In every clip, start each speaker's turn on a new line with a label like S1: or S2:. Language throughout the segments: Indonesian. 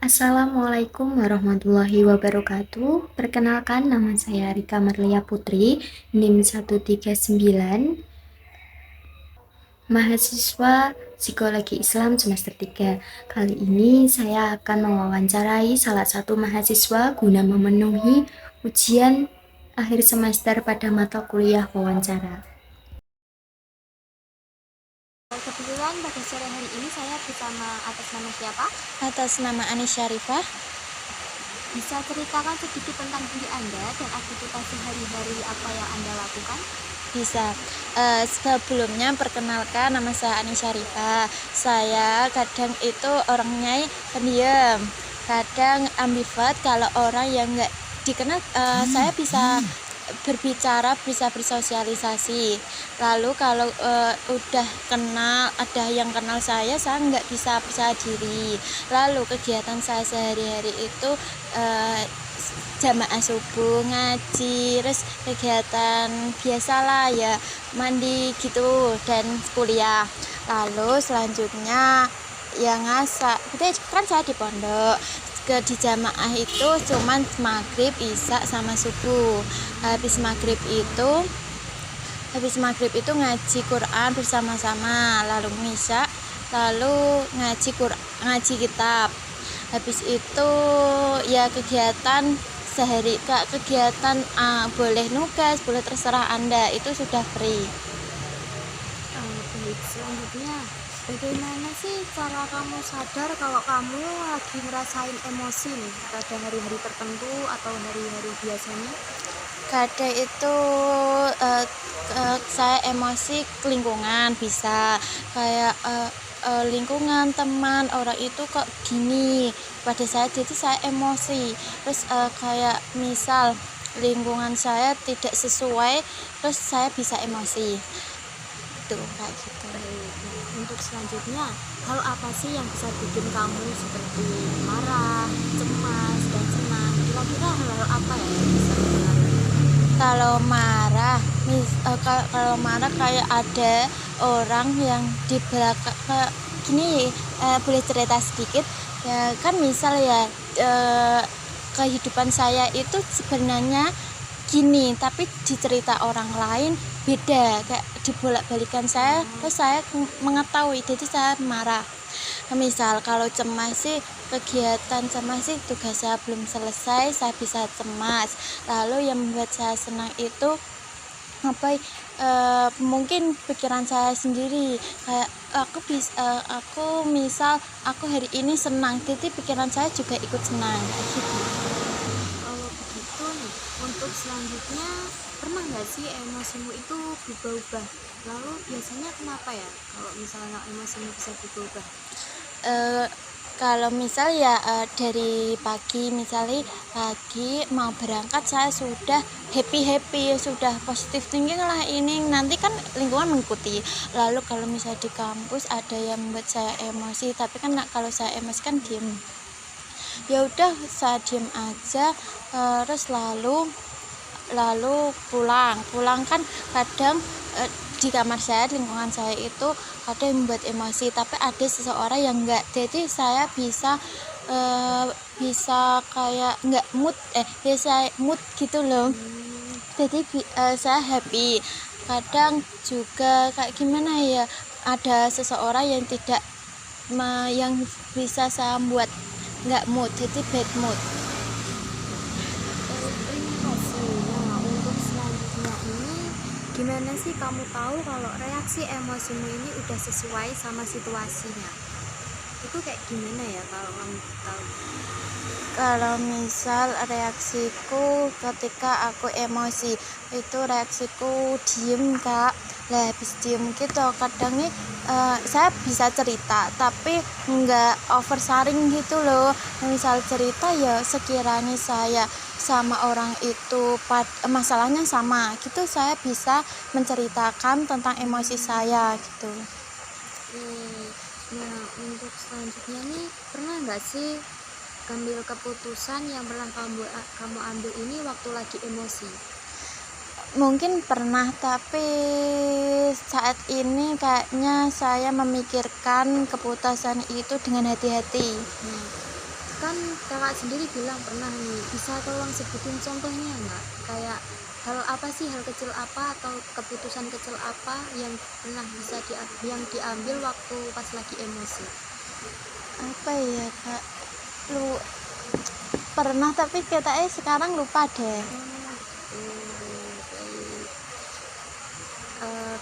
S1: Assalamualaikum warahmatullahi wabarakatuh. Perkenalkan, nama saya Rika Marlia Putri, NIM 139, mahasiswa Psikologi Islam semester 3. Kali ini saya akan mewawancarai salah satu mahasiswa guna memenuhi ujian akhir semester pada mata kuliah wawancara.
S2: Kebetulan pada sore hari ini saya bersama atas nama siapa?
S3: Atas nama Anis Syarifah.
S2: Bisa ceritakan sedikit tentang diri Anda dan aktivitas sehari-hari apa yang Anda lakukan?
S3: Bisa. Sebelumnya perkenalkan, nama saya Anis Syarifah. Saya kadang itu orangnya pendiam, kadang ambivert. Kalau orang yang nggak dikenal, saya bisa berbicara, bisa bersosialisasi. Lalu kalau udah kenal, ada yang kenal saya nggak bisa percaya diri. Lalu kegiatan saya sehari-hari itu jamaah subuh, ngaji, terus kegiatan biasalah ya, mandi gitu, dan kuliah. Lalu selanjutnya ya ngasak, gitu kan saya di pondok. Di jamaah itu cuman maghrib, isya sama subuh. Habis maghrib itu ngaji Quran bersama-sama, lalu isya, lalu ngaji kitab. Habis itu ya kegiatan sehari, kegiatan boleh nugas, boleh terserah Anda, itu sudah free.
S2: Baik, selanjutnya bagaimana sih cara kamu sadar kalau kamu lagi ngerasain emosi nih pada hari-hari tertentu atau hari-hari biasanya?
S3: Kadang itu saya emosi ke lingkungan, bisa kayak lingkungan, teman, orang itu kok gini pada saya, jadi saya emosi. Terus kayak misal lingkungan saya tidak sesuai, terus saya bisa emosi tuh, kayak gitu.
S2: Baik, nah untuk selanjutnya, hal apa sih yang bisa bikin kamu seperti marah, cemas, dan senang? Kira-kira hal-hal apa ya yang bisa mempengaruhi?
S3: Kalau marah kayak ada orang yang di belakang, gini, boleh cerita sedikit ya kan, misal ya, kehidupan saya itu sebenarnya gini, tapi di cerita orang lain beda, kayak dibolak-balikan saya, terus saya mengetahui, jadi saya marah. Misal kalau cemas sih, kegiatan cemas sih, tugas saya belum selesai, saya bisa cemas. Lalu yang membuat saya senang itu mungkin pikiran saya sendiri, kayak aku hari ini senang, jadi pikiran saya juga ikut senang gitu.
S2: Kalau begitu nih, untuk selanjutnya, pernah nggak sih emosimu itu berubah-ubah? Lalu biasanya kenapa ya kalau misalnya emosimu bisa berubah?
S3: Eh, Kalau misal ya, dari pagi, misalnya pagi mau berangkat saya sudah happy, sudah positif thinking lah, ini nanti kan lingkungan mengikuti. Lalu kalau misal di kampus ada yang membuat saya emosi, tapi kan kalau saya emosi kan diem, ya udah saya diem aja. Terus lalu pulang kan kadang, di kamar saya, di lingkungan saya itu ada yang membuat emosi, tapi ada seseorang yang enggak, jadi saya bisa kayak enggak mood, biasa mood gitu loh. Jadi saya happy. Kadang juga kayak gimana ya, ada seseorang yang tidak yang bisa saya buat enggak mood, jadi bad mood.
S2: Terima kasih. Nah, untuk selanjutnya ini, gimana sih kamu tahu kalau reaksi emosimu ini udah sesuai sama situasinya? Itu kayak gimana ya kalau kamu tahu?
S3: Kalau misal reaksiku ketika aku emosi itu, reaksiku diem kak. Lah habis diem gitu kadang nih, saya bisa cerita tapi nggak oversharing gitu loh. Misal cerita ya sekiranya saya sama orang itu masalahnya sama gitu, saya bisa menceritakan tentang emosi saya gitu.
S2: Nah, untuk selanjutnya nih, pernah nggak sih ambil keputusan yang pernah kamu ambil ini waktu lagi emosi?
S3: Mungkin pernah, tapi saat ini kayaknya saya memikirkan keputusan itu dengan hati-hati.
S2: kan kakak sendiri bilang pernah nih, bisa tolong sebutin contohnya nggak? Kayak hal apa sih, hal kecil apa atau keputusan kecil apa yang pernah yang diambil waktu pas lagi emosi?
S3: Apa ya kak, lu pernah tapi kayaknya sekarang lupa deh.
S2: Baik.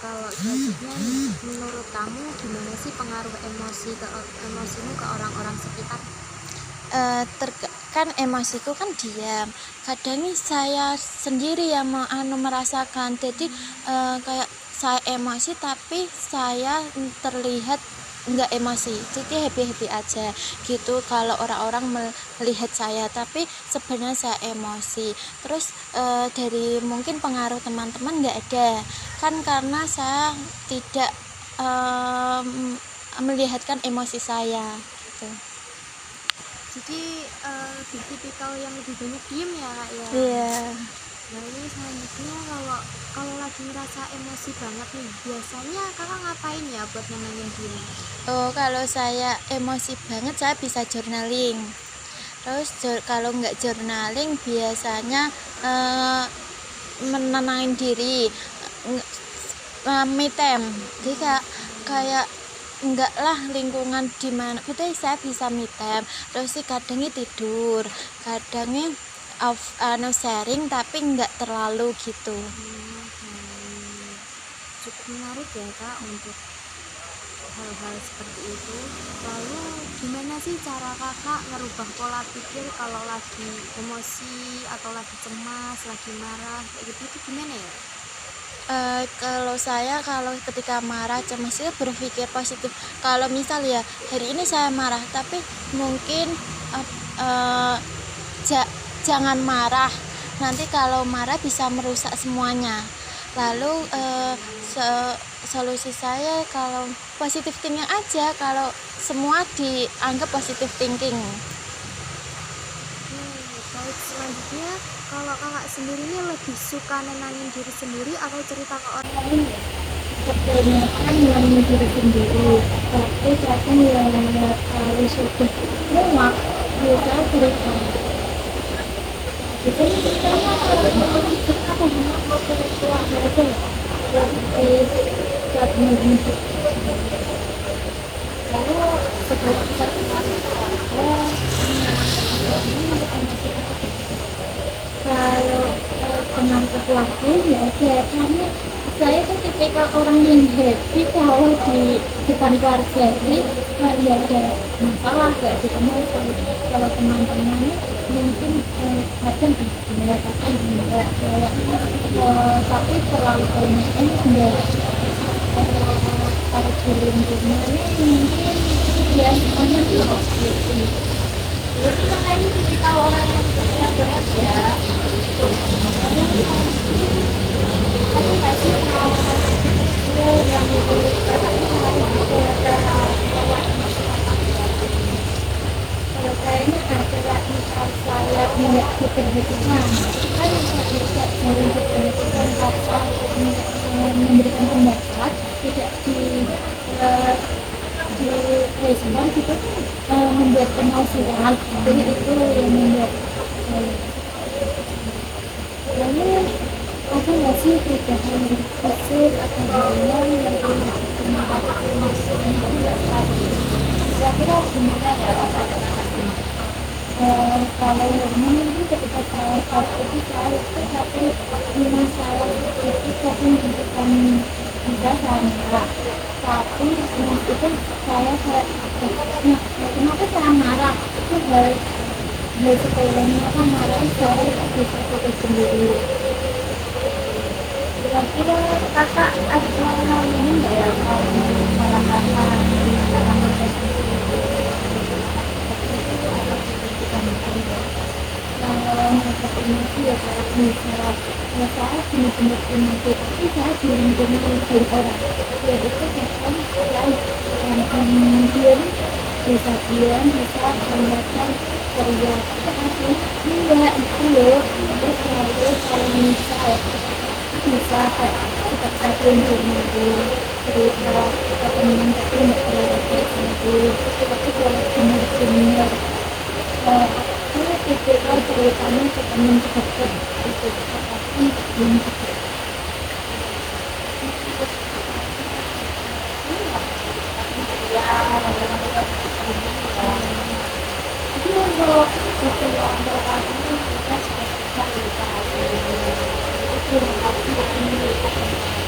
S2: Kalau selanjutnya nih, menurut kamu gimana sih pengaruh emosimu ke orang-orang sekitar?
S3: Kan emosiku kan diam, kadang nih saya sendiri yang merasakan, jadi kayak saya emosi tapi saya terlihat nggak emosi, jadi happy aja gitu kalau orang-orang melihat saya, tapi sebenarnya saya emosi. Terus dari mungkin pengaruh teman-teman nggak ada kan, karena saya tidak melihatkan emosi saya gitu.
S2: Jadi lebih tipikal yang lebih banyak diem ya kak ya?
S3: Iya.
S2: Nah ini selanjutnya, kalau lagi ngerasa emosi banget nih, biasanya kakak ngapain ya buat nenangin diri?
S3: Kalau saya emosi banget saya bisa journaling. Terus kalau nggak journaling biasanya menenangin diri, me time. Jadi kayak enggak lah lingkungan di mana kita saya bisa me time. Terus sih kadangnya tidur, kadangnya sharing tapi enggak terlalu gitu.
S2: Cukup menarik ya kak untuk hal-hal seperti itu. Lalu gimana sih cara kakak ngerubah pola pikir kalau lagi emosi atau lagi cemas, lagi marah kayak gitu, itu gimana ya?
S3: Kalau saya ketika marah cemas itu berpikir positif. Kalau misal ya hari ini saya marah tapi mungkin jangan marah, nanti kalau marah bisa merusak semuanya. Lalu solusi saya kalau positive thinking aja, kalau semua dianggap positive thinking.
S2: Baik, selanjutnya kalau kakak sendiri ini lebih suka nenangin diri sendiri atau cerita ke orang lain ya?
S1: Kebanyakan yang diri sendiri, tapi kadang yang kalau sudah muak bisa cerita. Biasanya ceritanya kalau orang cerita hanya mau keluar aja, jadi saat menunjuk. Lalu setelah kita kemarin kalau teman sekelasku ya biasanya saya tuh tipikal orang yang happy kalau di depan keluarga, jadi nggak ada masalah, nggak ketemu. Kalau teman-temannya mungkin kadang mengatakan enggak kayak tapi terlalu banyak enggak. Kalau di lingkungannya mungkin ya semuanya tuh gitu. Jadi makanya tipikal orang yang berat ya. Tapi pasti yang kalau kayaknya adalah misal saya tidak diperhatikan, kan tidak dari diperhatikan apa memberikan pendapat tidak di respon gitu, membuat emosian. Jadi itu yang membuat lalu ada nggak sih perubahan kecil atau hubungan yang menyebabkan emosi itu nggak stabil? Kira-kira gimana ya? Kalau mungkin ketika saya itu saya itu tapi masalah itu saya menunjukkan bisa saya, tapi itu saya kayak kenapa saya marah itu hal sepelenya kan marah saya bisa fokus sendiri. Kira-kira kakak ada hal ini nggak ya kalau kakak dalam berprestasi kalau mereka emosi ya kayak misalnya ya saya benar-benar emosi tapi saya belum dari orang ya itu kan saya kemudian bisa diam bisa mendengarkan kerja tapi enggak itu loh. Terus kalau misal bisa kayak kita satuin dulu cerita ke teman tapi nggak terlalu kayak gitu, tapi kalau benar-benar Aku tipikal ceritanya ke temen deket itu, tapi belum deket. Jadi kalau itu yang berkali kita sudah bisa lupa itu terima kasih ini